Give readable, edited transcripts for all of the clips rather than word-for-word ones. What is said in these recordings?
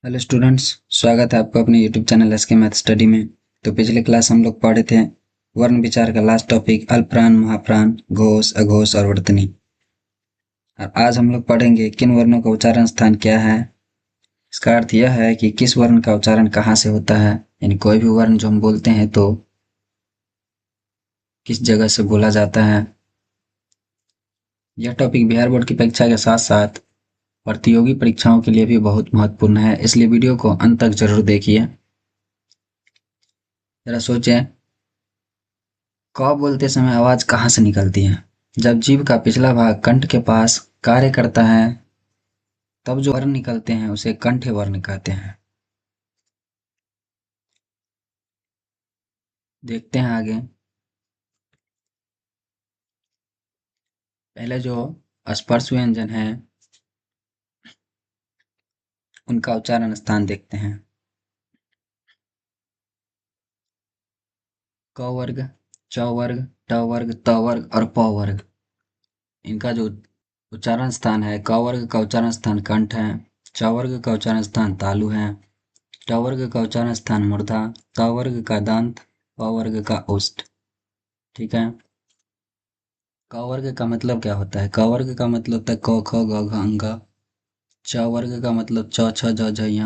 Hello students. स्वागत है आपका अपने YouTube channel SK math study में। तो पिछले क्लास हम लोग पढ़े थे वर्ण विचार का लास्ट टॉपिक अल्पप्राण महाप्राण घोष अघोष और वर्तनी। और आज हम लोग पढ़ेंगे किन वर्णों का उच्चारण स्थान क्या है। इसका अर्थ यह है कि किस वर्ण का उच्चारण कहाँ से होता है, यानी कोई भी वर्ण जो हम बोलते हैं तो किस जगह से बोला जाता है। यह टॉपिक बिहार बोर्ड की परीक्षा के साथ साथ प्रतियोगी परीक्षाओं के लिए भी बहुत महत्वपूर्ण है, इसलिए वीडियो को अंत तक जरूर देखिए। जरा सोचें, क बोलते समय आवाज कहाँ से निकलती है? जब जीभ का पिछला भाग कंठ के पास कार्य करता है तब जो वर्ण निकलते हैं उसे कंठ्य वर्ण कहते हैं। देखते हैं आगे। पहले जो स्पर्श व्यंजन है उनका उच्चारण स्थान देखते हैं। क वर्ग, च वर्ग, ट वर्ग, त वर्ग और प वर्ग, इनका जो उच्चारण स्थान है, क वर्ग का उच्चारण स्थान कंठ है, च वर्ग का उच्चारण स्थान तालु है, ट वर्ग का उच्चारण स्थान मूर्धा, त वर्ग का दंत, प वर्ग का ओष्ठ। ठीक है। क वर्ग का मतलब क्या होता है? क वर्ग का मतलब होता है क ख ग घ अंग। च वर्ग का मतलब च छ ज झ ञ।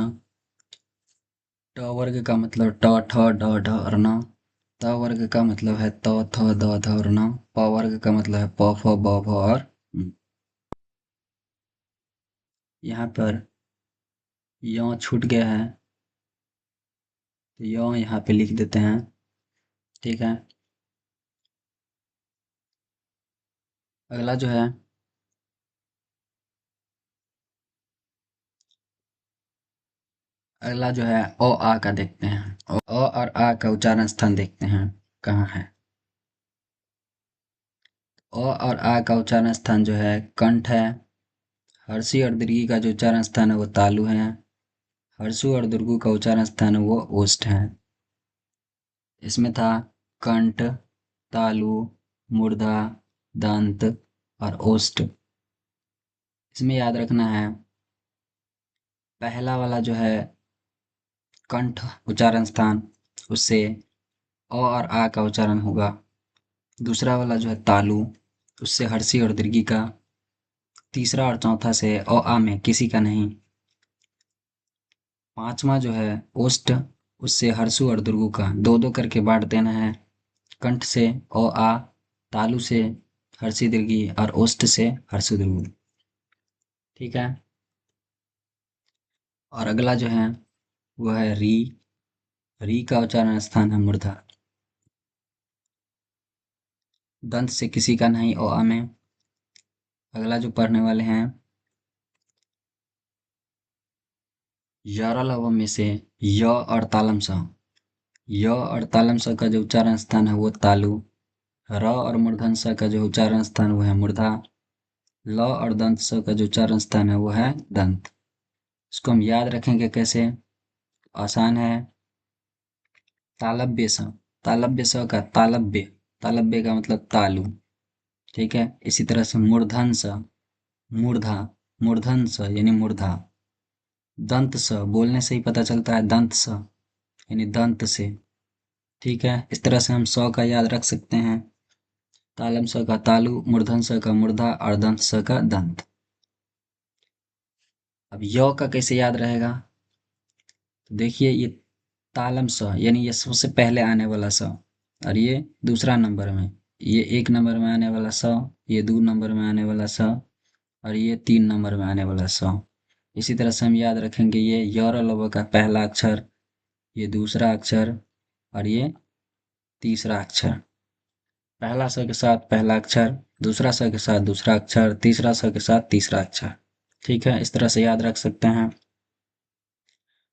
ट वर्ग का मतलब ट ठ ड ढ और न। त वर्ग का मतलब है त थ द ध और न। प वर्ग का मतलब है प फ ब भ और म। यहाँ पर य छूट गया है तो य यहाँ पे लिख देते हैं। ठीक है। अगला जो है अगला जो है ओ आ का देखते हैं। अ और आ का उच्चारण स्थान देखते हैं कहाँ है। अ और आ का उच्चारण स्थान जो है कंठ है। हर्षी और दीर्घी का जो उच्चारण स्थान है वो तालु है। हर्षु और दुर्गु का उच्चारण स्थान है वो ओष्ठ है। इसमें था कंठ, तालु, मूर्धा, दंत और ओष्ठ। इसमें याद रखना है, पहला वाला जो है कंठ उच्चारण स्थान, उससे अ और आ का उच्चारण होगा। दूसरा वाला जो है तालु, उससे हर्षी और दीर्घी का। तीसरा और चौथा से अ आ में किसी का नहीं। पांचवा जो है ओष्ठ, उससे हर्षु और दुर्गु का दो दो करके बांट देना है। कंठ से अ आ, तालु से हर्षी दीर्घी और ओष्ठ से हर्षु दीर्घ। ठीक है। और अगला जो है वो है री। री का उच्चारण स्थान है मूर्धा। दंत से किसी का नहीं ओ आ में। अगला जो पढ़ने वाले हैं, यारा में से य और तालम स। य और तालम स का जो उच्चारण स्थान है वो तालु। र और मूर्धन स का जो उच्चारण स्थान वो है मूर्धा। ल और दंत स का जो उच्चारण स्थान है वो है दंत। इसको हम याद रखेंगे कैसे? आसान है। तालब्य स, तालब्य स का तालब्य, तालब्य का मतलब तालु। ठीक है। इसी तरह से मूर्धन स, मूर्धा, मूर्धन स यानी मूर्धा। दंत स बोलने से ही पता चलता है दंत स यानी दंत से। ठीक है। इस तरह से हम स का याद रख सकते हैं। तालम स का तालु, मूर्धन स का मूर्धा और दंत स का दंत। अब य का कैसे याद रहेगा? तो देखिए, ये तालम स यानी ये सबसे पहले आने वाला स, और ये दूसरा नंबर में, ये एक नंबर में आने वाला स, ये दो नंबर में आने वाला स और ये तीन नंबर में आने वाला स। इसी तरह से हम याद रखेंगे ये य और ल का पहला अक्षर, ये दूसरा अक्षर और ये तीसरा अक्षर। पहला स के साथ पहला अक्षर, दूसरा स के साथ दूसरा अक्षर, तीसरा स के साथ तीसरा अक्षर। ठीक है। इस तरह से याद रख सकते हैं।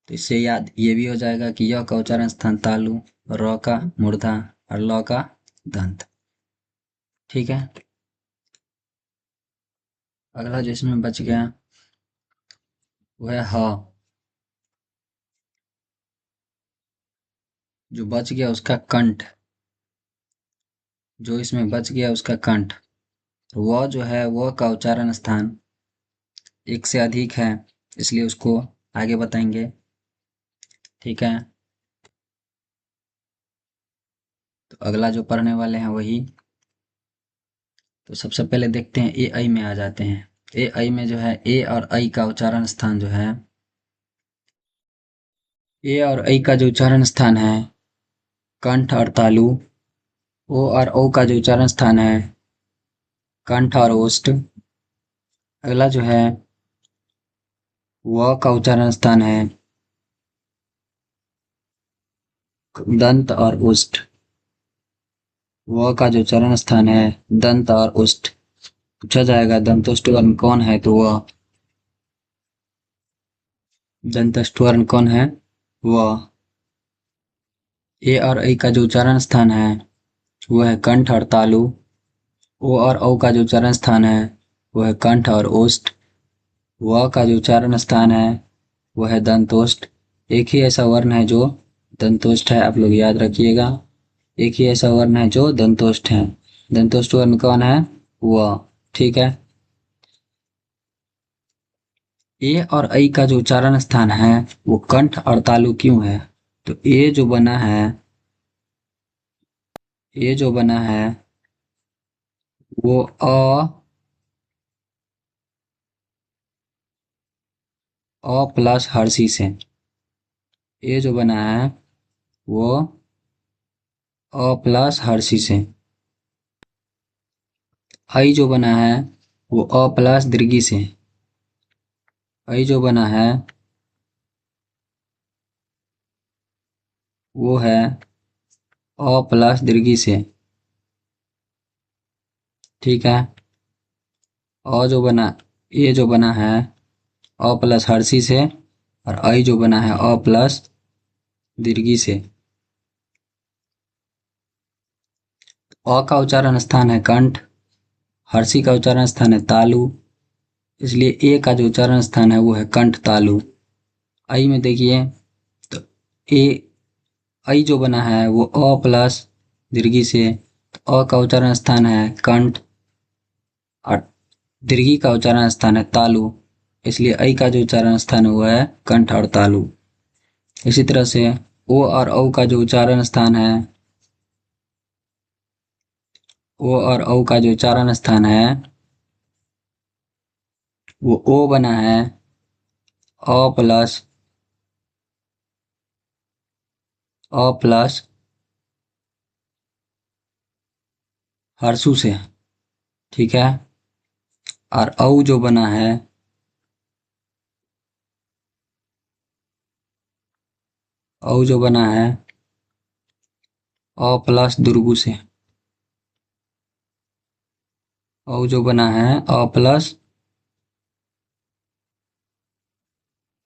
तो इससे याद ये भी हो जाएगा कि य का उच्चारण स्थान तालु, र का मूर्धा और ल का दंत। ठीक है। अगला जो इसमें बच गया वो है ह। जो बच गया उसका कंठ, जो इसमें बच गया उसका कंठ। व जो है, व का उच्चारण स्थान एक से अधिक है, इसलिए उसको आगे बताएंगे। ठीक है, तो अगला जो पढ़ने वाले हैं वही, तो सबसे पहले देखते हैं ए आई में आ जाते हैं। ए आई में जो है ए और आई का उच्चारण स्थान जो है, ए और आई का जो उच्चारण स्थान है कंठ और तालु। ओ और ओ का जो उच्चारण स्थान है कंठ और ओष्ठ। अगला जो है व का उच्चारण स्थान है दंत और ओष्ठ। व का जो उच्चारण स्थान है दंत और ओष्ठ। पूछा जाएगा दंतोष्ठ वर्ण कौन है, तो वह दंतोष्ठ वर्ण कौन है, वह ए और ऐ का जो उच्चारण स्थान है वह है कंठ और तालु। ओ और औ का जो उच्चारण स्थान है वह है कंठ और ओष्ठ। व का जो उच्चारण स्थान है वह है दंतोष्ठ। एक ही ऐसा वर्ण है जो दंतोष्ठ है, आप लोग याद रखिएगा। एक ही ऐसा वर्ण है जो दंतोष्ठ है। दंतोष्ठ वर्ण कौन है, वह। ठीक है, ए और ऐ का जो उच्चारण स्थान है वो कंठ और तालु क्यों है, तो ये जो बना है वो अ प्लस हर्षी से। ये जो बना है वो अ प्लस हर्षी से। ऐ जो बना है वो अ प्लस दीर्घी से। ऐ जो बना है वो है अ प्लस दीर्घी से। ठीक है, अ जो बना ये जो बना है अ प्लस हर्षी से, और ऐ जो बना है अ प्लस दीर्घी से। अ का उच्चारण स्थान है कंठ, हर्षी का उच्चारण स्थान है तालु, इसलिए ए का जो उच्चारण स्थान है वो है कंठ तालु। ऐ में देखिए तो ए ऐ जो बना है वो अ प्लस दीर्घी से, तो अ का उच्चारण स्थान है कंठ और दीर्घी का उच्चारण स्थान है तालु, इसलिए ऐ का जो उच्चारण स्थान है वो है कंठ और तालु। इसी तरह से ओ और औ का जो उच्चारण स्थान है, ओ और औ का जो उच्चारण स्थान है वो ओ बना है अ प्लस हर्षु से। ठीक है, और औ जो बना है औ जो बना है अ प्लस दुर्गु से। औ जो बना है अ प्लस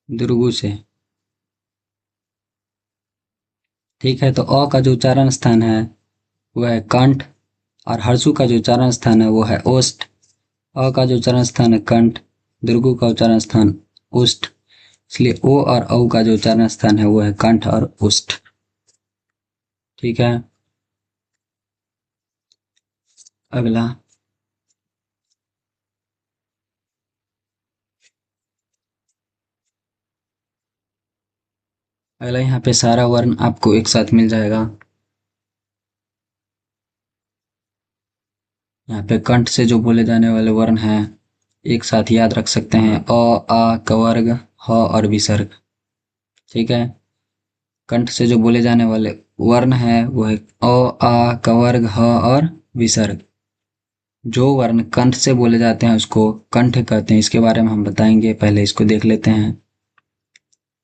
दुर्गु से। ठीक है, तो अ का जो उच्चारण स्थान है वह है कंठ, और हर्षु का जो उच्चारण स्थान है वो है ओष्ठ। अ का जो उच्चारण स्थान है कंठ, दुर्गु का उच्चारण स्थान ओष्ठ, इसलिए ओ और औ का जो उच्चारण स्थान है वो है कंठ और ओष्ठ। ठीक है, अगला अगला यहाँ पे सारा वर्ण आपको एक साथ मिल जाएगा। यहाँ पे कंठ से जो बोले जाने वाले वर्ण हैं एक साथ याद रख सकते हैं, अ आ कवर्ग ह और विसर्ग। ठीक है, कंठ से जो बोले जाने वाले वर्ण है वो है अ आ कवर्ग ह और विसर्ग। जो वर्ण कंठ से बोले जाते हैं उसको कंठ कहते हैं, इसके बारे में हम बताएंगे, पहले इसको देख लेते हैं।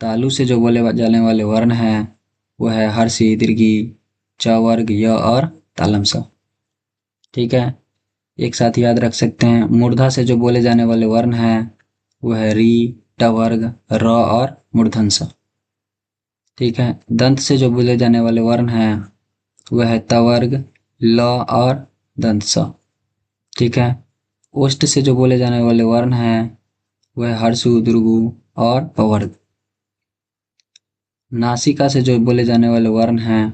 तालु से जो बोले जाने वाले वर्ण हैं वो है हर्षी, दीर्घी, च वर्ग, य और तालम स। ठीक है, एक साथ याद रख सकते हैं। मूर्धा से जो बोले जाने वाले वर्ण हैं वो है री, ट वर्ग, र और मूर्धन स। ठीक है, दंत से जो बोले जाने वाले वर्ण हैं वह है त वर्ग, ल और दंत स। ठीक है, ओष्ठ से जो बोले जाने वाले वर्ण हैं वह है हर्षु, दुर्गु और प वर्ग। नासिका से जो बोले जाने वाले वर्ण हैं,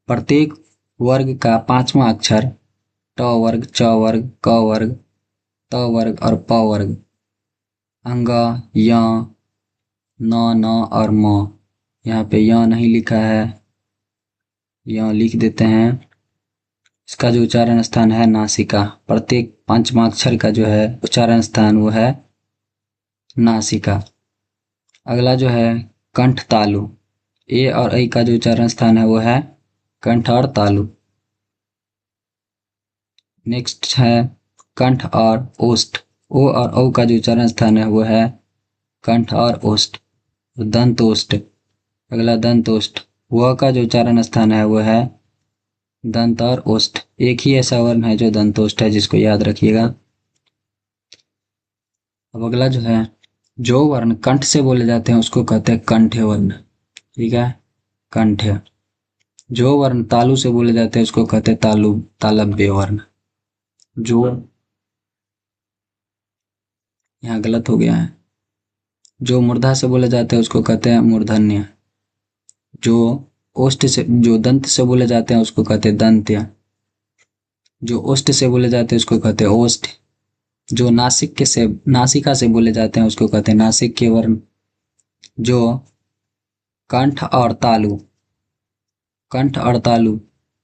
प्रत्येक वर्ग का पांचवा अक्षर ट वर्ग, च वर्ग, क वर्ग, त वर्ग और प वर्ग अंग, य, न, और म। यहाँ पे य नहीं लिखा है, य लिख देते हैं। इसका जो उच्चारण स्थान है नासिका। प्रत्येक पंचमाक्षर का जो है उच्चारण स्थान वो है नासिका। अगला जो है कंठ तालु। ए और ऐ का जो उच्चारण स्थान है वो है कंठ और तालु। नेक्स्ट है कंठ और ओष्ठ। ओ और औ का जो उच्चारण स्थान है वो है कंठ और ओष्ठ, दंत ओष्ठ। अगला दंत ओष्ठ। व का जो उच्चारण स्थान है वो है दंत और ओष्ठ। एक ही ऐसा वर्ण है जो दंत ओष्ठ है, जिसको याद रखिएगा। अब अगला जो है, जो वर्ण कंठ से बोले जाते हैं उसको कहते हैं कंठ्य वर्ण। ठीक है, कंठ्य। जो वर्ण तालु से बोले जाते हैं उसको कहते हैं तालव्य वर्ण। जो, यहाँ गलत हो गया है। जो मूर्धा से बोले जाते हैं उसको कहते हैं मूर्धन्य। जो ओष्ठ से, जो दंत से बोले जाते हैं उसको कहते हैं दंत्य। जो ओष्ठ से बोले जाते हैं उसको कहते हैं ओष्ठ। जो नासिका से बोले जाते हैं उसको कहते हैं नासिक के वर्ण। जो कंठ और तालु, कंठ और तालु,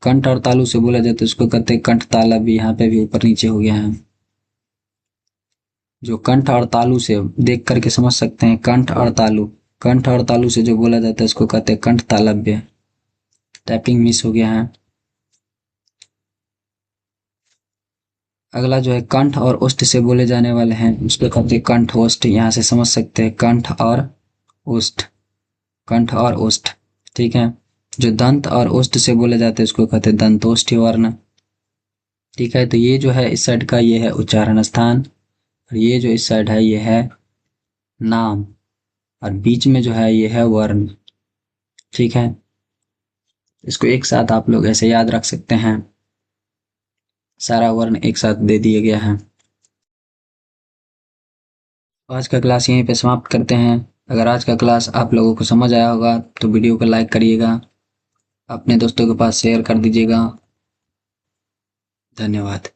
कंठ और तालु से बोला जाता है उसको कहते हैं कंठ तालव्य। यहाँ पे भी ऊपर नीचे हो गया है। जो कंठ और तालु से देख करके समझ सकते हैं, कंठ और तालु, कंठ और तालु से जो बोला जाता है उसको कहते हैं कंठ तालव्य। टाइपिंग मिस हो गया है। अगला जो है कंठ और ओष्ठ से बोले जाने वाले हैं उसको कहते हैं कंठ ओष्ठ। यहाँ से समझ सकते हैं कंठ और ओष्ठ, कंठ और ओष्ठ। ठीक है। जो दंत और ओष्ठ से बोले जाते हैं उसको कहते हैं दंतोष्ठी वर्ण। ठीक है, तो ये जो है इस साइड का ये है उच्चारण स्थान, और ये जो इस साइड है ये है नाम, और बीच में जो है ये है वर्ण। ठीक है, इसको एक साथ आप लोग ऐसे याद रख सकते हैं। सारा वर्ण एक साथ दे दिया गया है। आज का क्लास यहीं पे समाप्त करते हैं। अगर आज का क्लास आप लोगों को समझ आया होगा तो वीडियो को लाइक करिएगा, अपने दोस्तों के पास शेयर कर दीजिएगा। धन्यवाद।